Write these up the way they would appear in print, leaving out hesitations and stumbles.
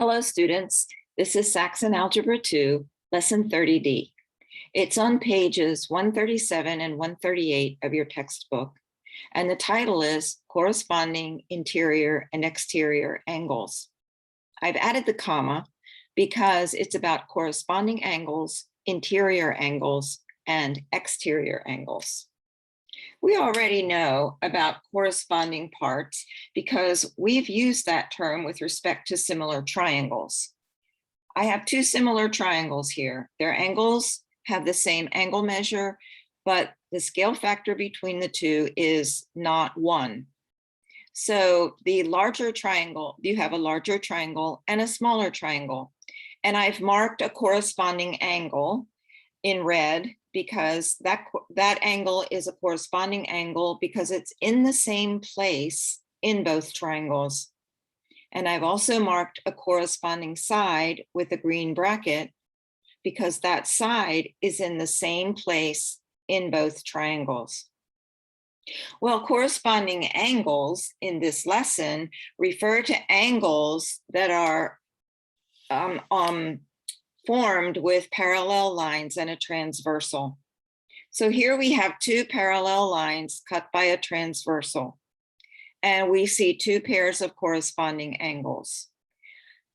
Hello, students. This is Saxon Algebra 2, Lesson 30D. It's on pages 137 and 138 of your textbook, and the title is Corresponding Interior and Exterior Angles. I've added the comma because it's about corresponding angles, interior angles, and exterior angles. We already know about corresponding parts because we've used that term with respect to similar triangles. I have two similar triangles here. Their angles have the same angle measure, but the scale factor between the two is not 1. So the larger triangle, you have a larger triangle and a smaller triangle. And I've marked a corresponding angle in red because that angle is a corresponding angle because it's in the same place in both triangles. And I've also marked a corresponding side with a green bracket because that side is in the same place in both triangles. Well, corresponding angles in this lesson refer to angles that are formed with parallel lines and a transversal. So here we have two parallel lines cut by a transversal, and we see two pairs of corresponding angles.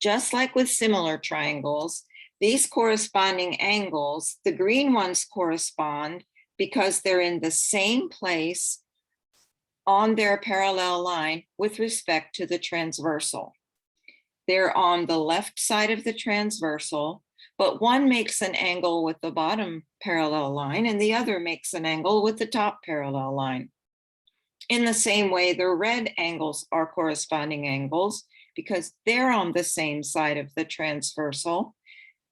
Just like with similar triangles, these corresponding angles, the green ones correspond because they're in the same place on their parallel line with respect to the transversal. They're on the left side of the transversal, but one makes an angle with the bottom parallel line and the other makes an angle with the top parallel line. In the same way, the red angles are corresponding angles because they're on the same side of the transversal,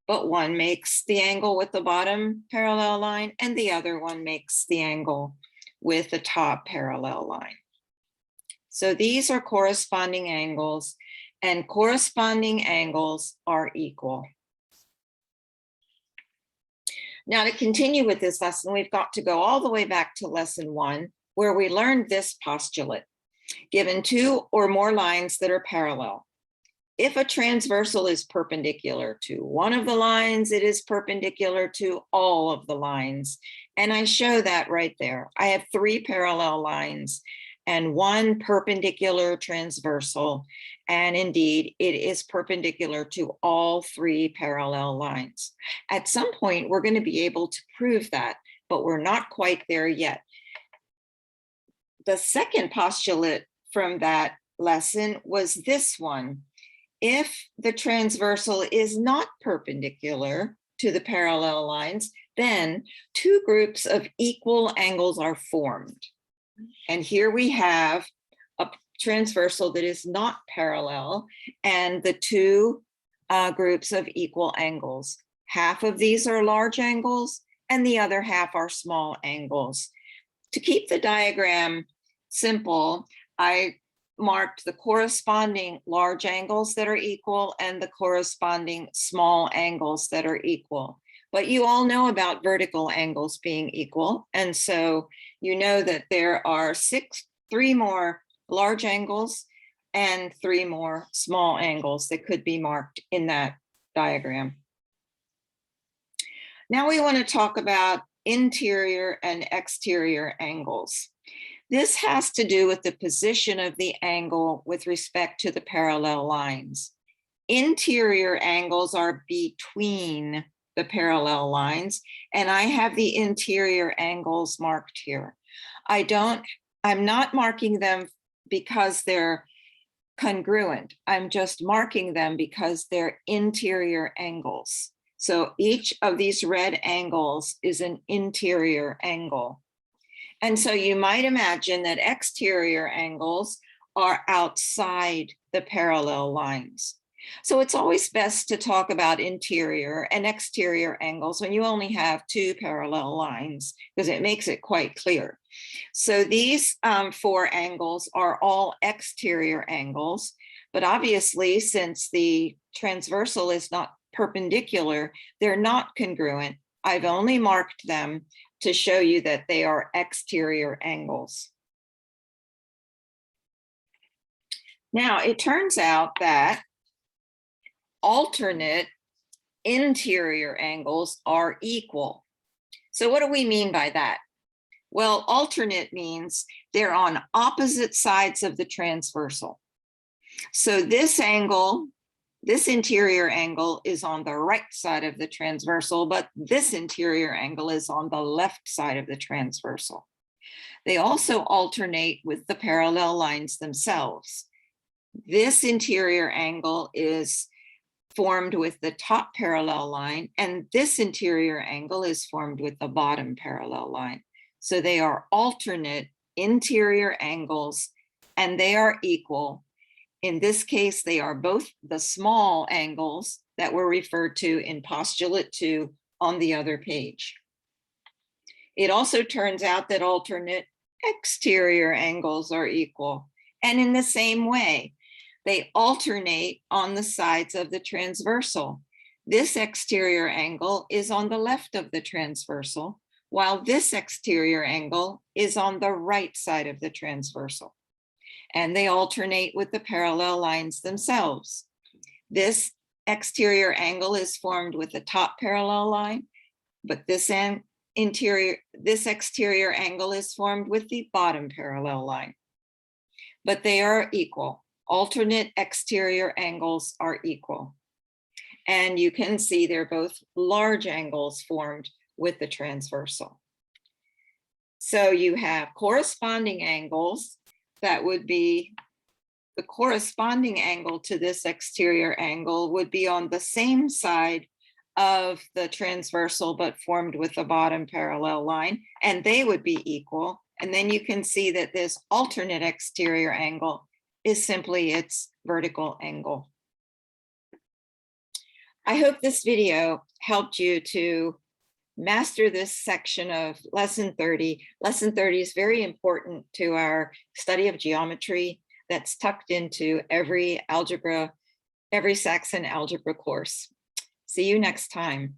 but one makes the angle with the bottom parallel line and the other one makes the angle with the top parallel line. So these are corresponding angles, and corresponding angles are equal. Now, to continue with this lesson, we've got to go all the way back to lesson 1, where we learned this postulate. Given two or more lines that are parallel, if a transversal is perpendicular to one of the lines, it is perpendicular to all of the lines. And I show that right there. I have 3 parallel lines and 1 perpendicular transversal. And indeed, it is perpendicular to all 3 parallel lines. At some point, we're going to be able to prove that, but we're not quite there yet. The second postulate from that lesson was this one. If the transversal is not perpendicular to the parallel lines, then 2 groups of equal angles are formed. And here we have a transversal that is not parallel and the 2 groups of equal angles. Half of these are large angles and the other half are small angles. To keep the diagram simple, I marked the corresponding large angles that are equal and the corresponding small angles that are equal. But you all know about vertical angles being equal. And so you know that there are 3 more large angles and 3 more small angles that could be marked in that diagram. Now we want to talk about interior and exterior angles. This has to do with the position of the angle with respect to the parallel lines. Interior angles are between the parallel lines, and I have the interior angles marked here. I'm not marking them because they're congruent. I'm just marking them because they're interior angles. So each of these red angles is an interior angle. And so you might imagine that exterior angles are outside the parallel lines. So it's always best to talk about interior and exterior angles when you only have 2 parallel lines, because it makes it quite clear. So these 4 angles are all exterior angles, but obviously since the transversal is not perpendicular, they're not congruent. I've only marked them to show you that they are exterior angles. Now, it turns out that alternate interior angles are equal. So what do we mean by that? Well, alternate means they're on opposite sides of the transversal. So this angle, this interior angle is on the right side of the transversal, but this interior angle is on the left side of the transversal. They also alternate with the parallel lines themselves. This interior angle is formed with the top parallel line, and this interior angle is formed with the bottom parallel line. So they are alternate interior angles, and they are equal. In this case, they are both the small angles that were referred to in postulate 2 on the other page. It also turns out that alternate exterior angles are equal. And in the same way, they alternate on the sides of the transversal. This exterior angle is on the left of the transversal, while this exterior angle is on the right side of the transversal. And they alternate with the parallel lines themselves. This exterior angle is formed with the top parallel line, but this exterior angle is formed with the bottom parallel line. But they are equal. Alternate exterior angles are equal. And you can see they're both large angles formed with the transversal. So you have corresponding angles. That would be the corresponding angle to this exterior angle would be on the same side of the transversal, but formed with the bottom parallel line, and they would be equal. And then you can see that this alternate exterior angle is simply its vertical angle. I hope this video helped you to master this section of lesson 30. Lesson 30 is very important to our study of geometry that's tucked into every Saxon algebra course. See you next time.